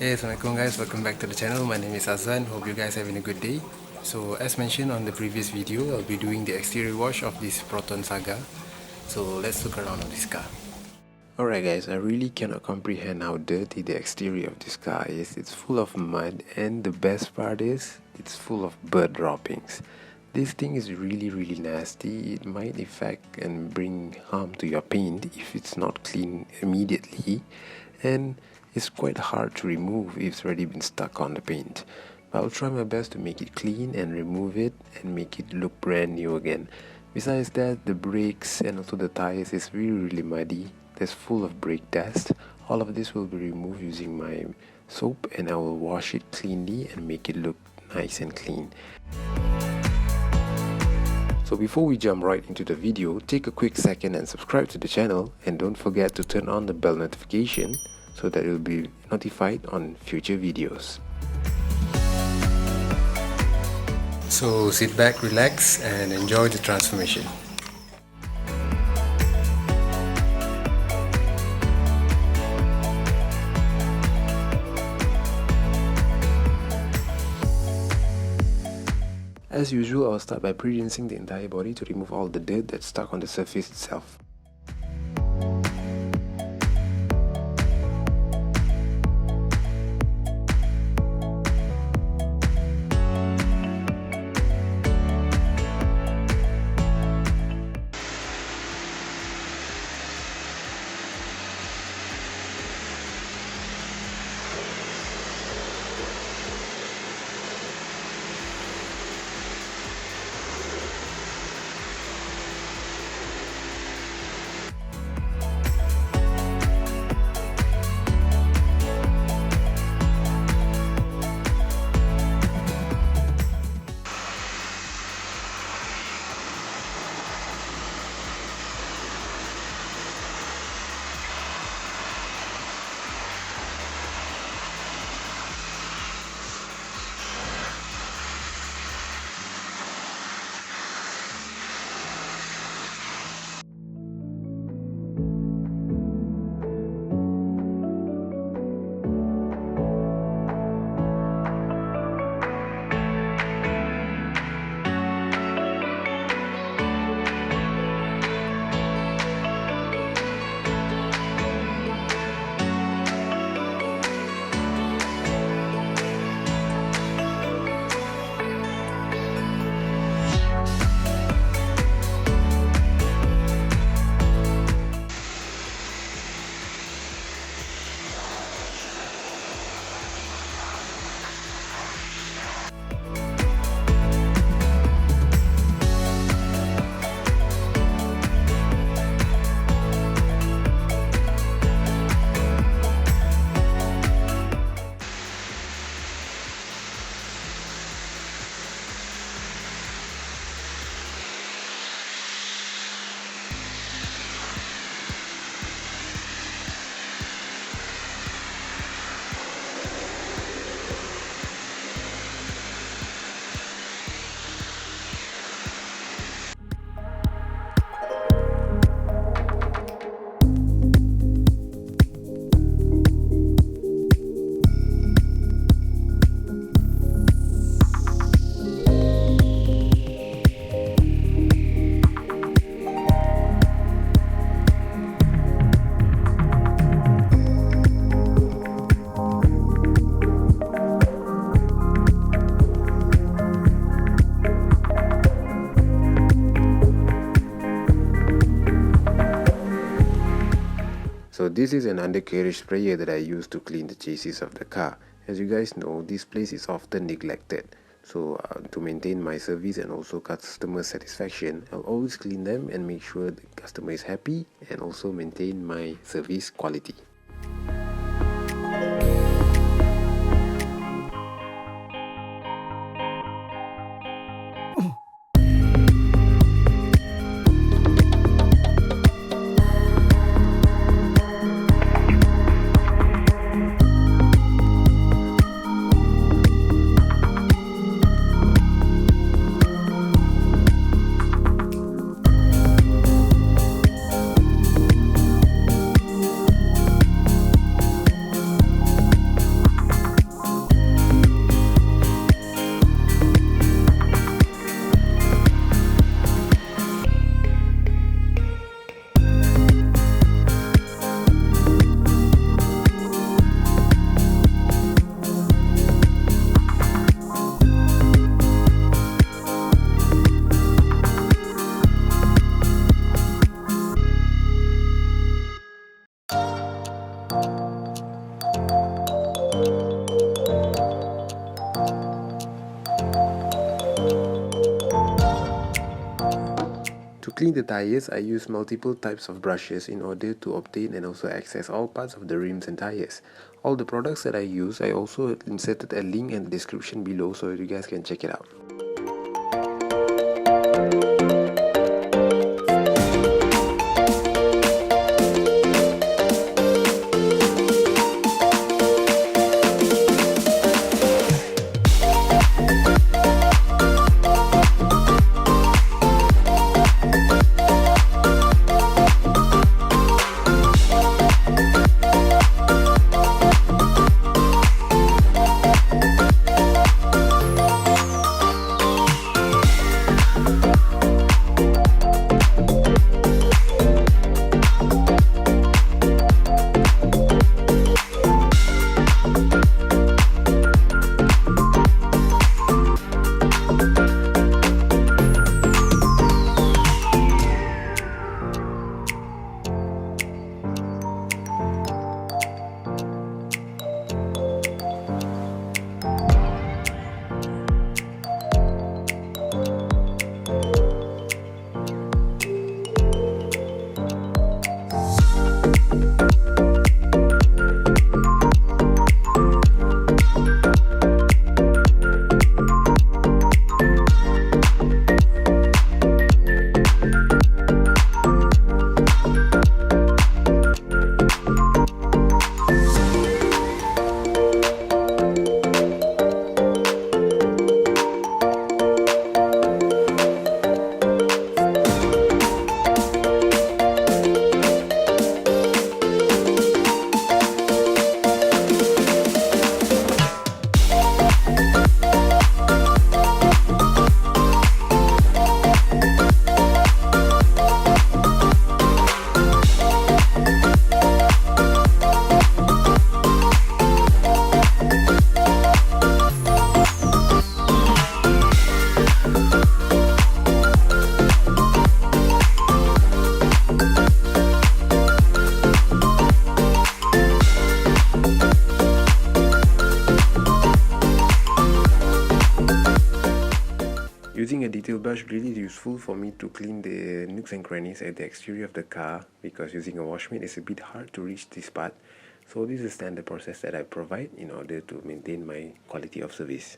Hey, Assalamualaikum guys, welcome back to the channel. My name is Azan. Hope you guys having a good day. So as mentioned on the previous video, I'll be doing the exterior wash of this Proton Saga. So let's look around on this car. Alright guys, I really cannot comprehend how dirty the exterior of this car is. It's full of mud, and the best part is it's full of bird droppings. This thing is really nasty. It might affect and bring harm to your paint if it's not cleaned immediately, and it's quite hard to remove if it's already been stuck on the paint. But I'll try my best to make it clean and remove it and make it look brand new again. Besides that, the brakes and also the tires is really muddy. There's full of brake dust. All of this will be removed using my soap, and I will wash it cleanly and make it look nice and clean. So before we jump right into the video, take a quick second and subscribe to the channel, and don't forget to turn on the bell notification so that you'll be notified on future videos. So sit back, relax, and enjoy the transformation. As usual, I'll start by pre-rinsing the entire body to remove all the dirt that's stuck on the surface itself. So this is an undercarriage sprayer that I use to clean the chassis of the car. As you guys know, this place is often neglected. So to maintain my service and also customer satisfaction, I'll always clean them and make sure the customer is happy, and also maintain my service quality. clean the tires, I use multiple types of brushes in order to obtain and also access all parts of the rims and tires. All the products that I use, I also inserted a link in the description below so you guys can check it out. Using a detail brush really useful for me to clean the nooks and crannies at the exterior of the car, because using a wash mitt is a bit hard to reach this part. So this is the standard process that I provide in order to maintain my quality of service.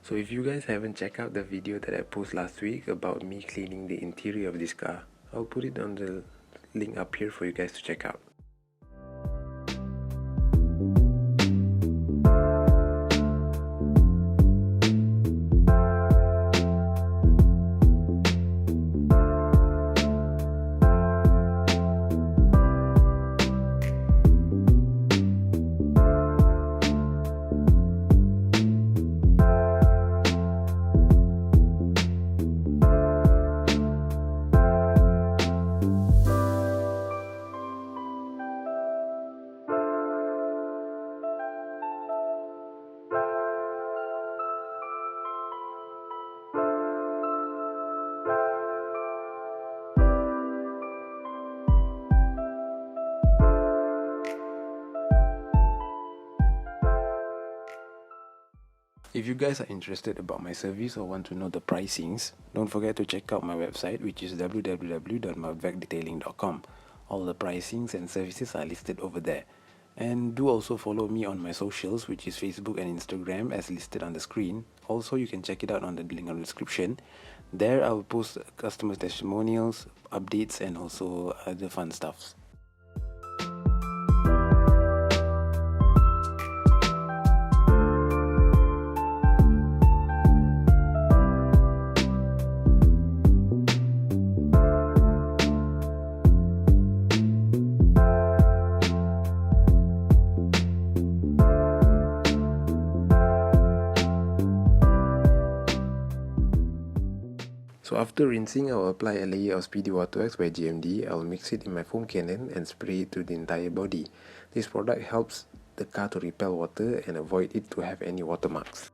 So if you guys haven't checked out the video that I posted last week about me cleaning the interior of this car, I'll put it on the link up here for you guys to check out. If you guys are interested about my service or want to know the pricings, don't forget to check out my website, which is www.matvacdetailing.com. All the pricings and services are listed over there. And do also follow me on my socials, which is Facebook and Instagram as listed on the screen. Also, you can check it out on the link on the description. There I will post customer testimonials, updates, and also other fun stuffs. So after rinsing, I will apply a layer of Speedy Water Wax by GMD. I will mix it in my foam cannon and spray it to the entire body. This product helps the car to repel water and avoid it to have any watermarks.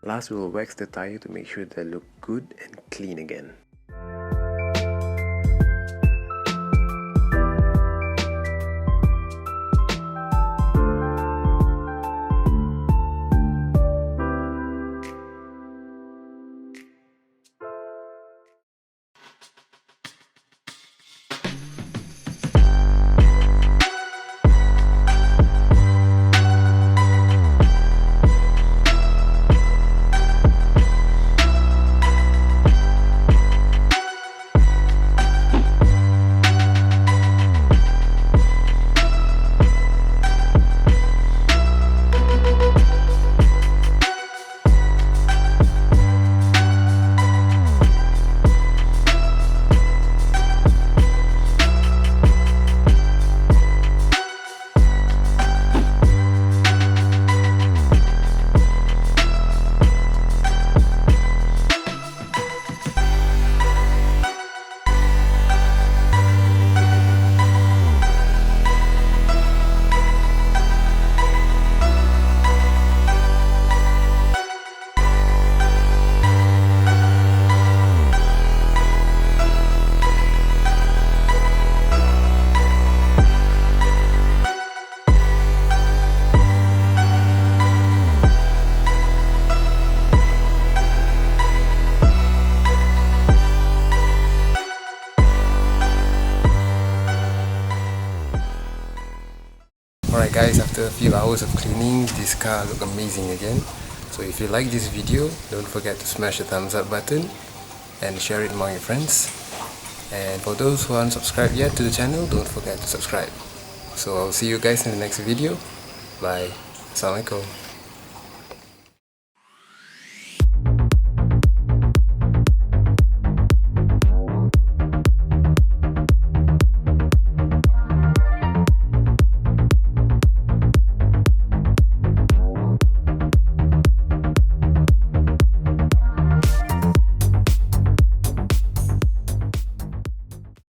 Last, we will wax the tire to make sure they look good and clean again. Alright guys, after a few hours of cleaning, this car looks amazing again. So if you like this video, don't forget to smash the thumbs up button and share it among your friends. And for those who aren't subscribed yet to the channel, don't forget to subscribe. So I'll see you guys in the next video. Bye. Assalamualaikum.